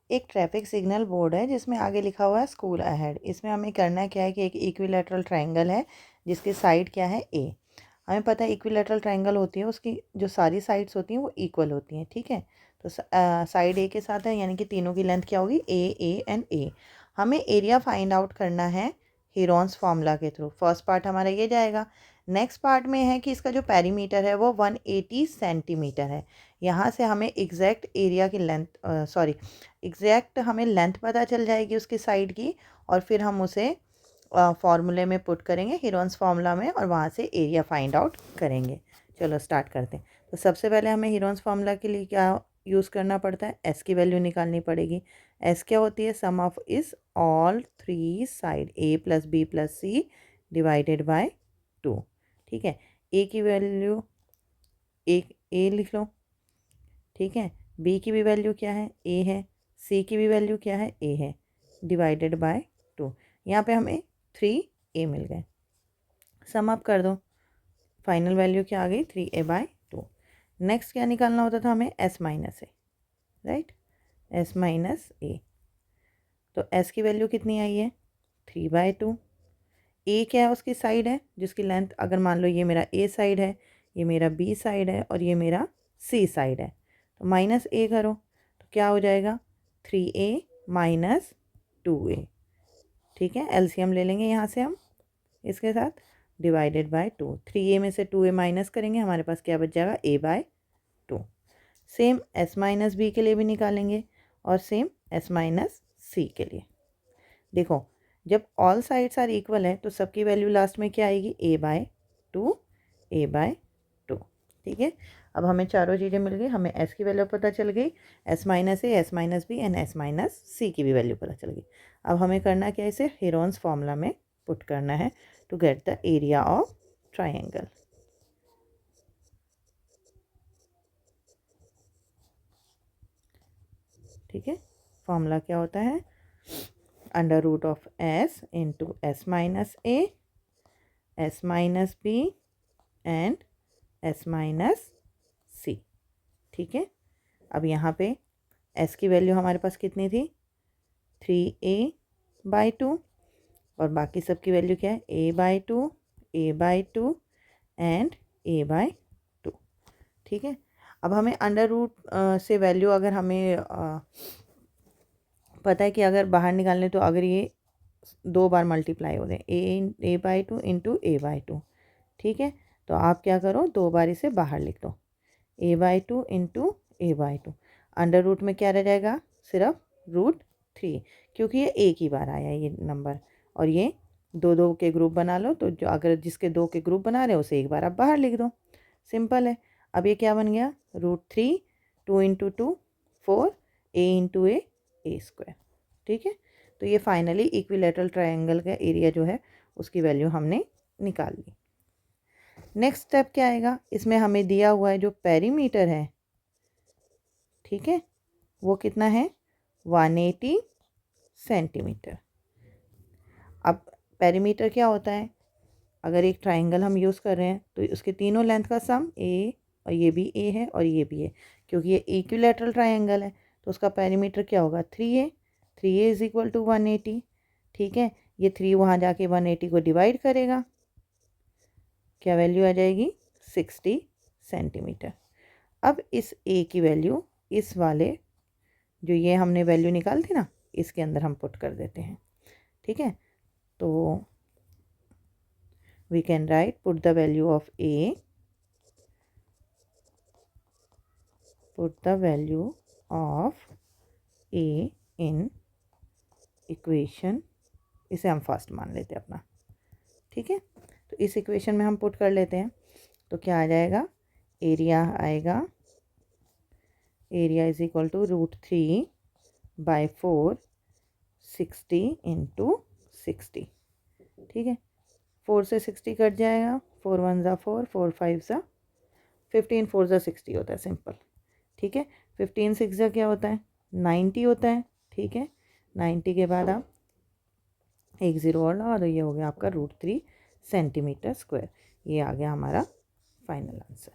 एक traffic signal board है जिसमें आगे लिखा हुआ है स्कूल अहेड। इसमें हमें करना क्या है कि एक इक्विलैटरल ट्रायंगल है जिसकी साइड क्या है ए। हमें पता है इक्विलैटरल ट्रायंगल होती है उसकी जो सारी साइड्स होती हैं वो इक्वल होती हैं, ठीक है। तो साइड ए के साथ है यानी कि तीनों की लेंथ क्या होगी, ए एंड ए। हमें एरिया फाइंड आउट करना है हीरोन्स फार्मूला के थ्रू। फर्स्ट पार्ट हमारा ये जाएगा। नेक्स्ट पार्ट में है कि इसका जो पेरीमीटर है वो 180 सेंटीमीटर है। यहाँ से हमें एग्जैक्ट एरिया की लेंथ एग्जैक्ट हमें लेंथ पता चल जाएगी उसकी साइड की, और फिर हम उसे फॉर्मूले में पुट करेंगे हीरोन्स फार्मूला में, और वहाँ से एरिया फाइंड आउट करेंगे। चलो स्टार्ट करते हैं। तो सबसे पहले हमें हीरोन्स फार्मूला के लिए क्या यूज़ करना पड़ता है, एस की वैल्यू निकालनी पड़ेगी। एस क्या होती है, सम ऑफ इस all three side a plus b plus c divided by 2, ठीक है। ए की वैल्यू एक ए लिख लो, ठीक है। बी की भी वैल्यू क्या है, ए है। सी की भी वैल्यू क्या है, ए है, डिवाइडेड बाय 2। यहाँ पे हमें 3a मिल गए। सम अप कर दो, फाइनल वैल्यू क्या आ गई, 3a/2। नेक्स्ट क्या निकालना होता था हमें, s माइनस ए, राइट, s माइनस ए। तो s की वैल्यू कितनी आई है, 3/2। ए क्या है, उसकी साइड है जिसकी लेंथ, अगर मान लो ये मेरा ए साइड है, ये मेरा बी साइड है और ये मेरा सी साइड है, तो माइनस ए करो तो क्या हो जाएगा, 3a माइनस 2a, ठीक है। एलसीएम ले लेंगे यहाँ से हम इसके साथ, डिवाइडेड बाय 2। 3a में से 2a माइनस करेंगे, हमारे पास क्या बच जाएगा, a/2। Same s minus B के लिए भी निकालेंगे और सेम s माइनस सी के लिए। देखो जब ऑल साइड्स आर इक्वल है तो सबकी वैल्यू लास्ट में क्या आएगी, a/2 a/2, ठीक है। अब हमें चारों चीज़ें मिल गई, हमें s की वैल्यू पता चल गई, s minus A, s minus B and s minus C की भी वैल्यू पता चल गई। अब हमें करना क्या है, इसे हीरोन्स फार्मूला में पुट करना है to get the area of triangle. ठीक है, फॉर्मूला क्या होता है, under root of s into s minus A, s minus B and s minus C, ठीक है। अब यहाँ पे s की वैल्यू हमारे पास कितनी थी, 3a/2, और बाकी सब की वैल्यू क्या है, a/2 a/2 एंड a/2, ठीक है। अब हमें अंडर रूट से वैल्यू अगर हमें पता है कि अगर बाहर निकालने तो अगर ये 2 बार मल्टीप्लाई हो गए, a/2 इंटू a/2, ठीक है। तो आप क्या करो, 2 बार इसे बाहर लिख दो, a/2 into a/2। Under root में क्या रह जाएगा, सिर्फ √3, क्योंकि ये एक ही बार आया ये नंबर, और ये 2 के ग्रुप बना लो, तो जो अगर जिसके 2 के ग्रुप बना रहे हो उसे एक बार आप बाहर लिख दो, सिंपल है। अब ये क्या बन गया, √3, 2 into 2 4, a into a square, ठीक है। तो ये फाइनली इक्विलैटरल ट्रायंगल का एरिया जो है उसकी वैल्यू हमने निकाल ली। नेक्स्ट स्टेप क्या आएगा, इसमें हमें दिया हुआ है जो पेरीमीटर है, ठीक है, वो कितना है, 180 सेंटीमीटर। अब पेरीमीटर क्या होता है, अगर एक ट्राइंगल हम यूज़ कर रहे हैं तो उसके तीनों लेंथ का सम ए, और ये भी ए है और ये भी है, क्योंकि ये इक्विलैटरल ट्राइंगल है तो उसका पेरीमीटर क्या होगा, 3a। 3a is equal to 180, ठीक है। ये 3 वहाँ जाके 180 को डिवाइड करेगा, क्या वैल्यू आ जाएगी, 60 सेंटीमीटर। अब इस a की वैल्यू इस वाले जो ये हमने वैल्यू निकाली थी ना, इसके अंदर हम पुट कर देते हैं, ठीक है। तो we can write, put the value of a, put the value of a in equation, इसे हम फर्स्ट मान लेते हैं अपना, ठीक है। तो इस इक्वेशन में हम पुट कर लेते हैं, तो क्या आ जाएगा, एरिया आएगा, एरिया इज इक्वल टू √3/4, 60 इंटू 60, ठीक है। 4 से 60 कट जाएगा, 4 1 ज़ा 4, 4 5 ज़ा 15, 4 ज़ा 60 होता है, सिंपल, ठीक है। 15 6 ज़ा क्या होता है, 90 होता है, ठीक है। 90 के बाद आप एक ज़ीरो और लगा दो, ये हो गया आपका √3 सेंटीमीटर स्क्वायर। ये आ गया हमारा फाइनल आंसर।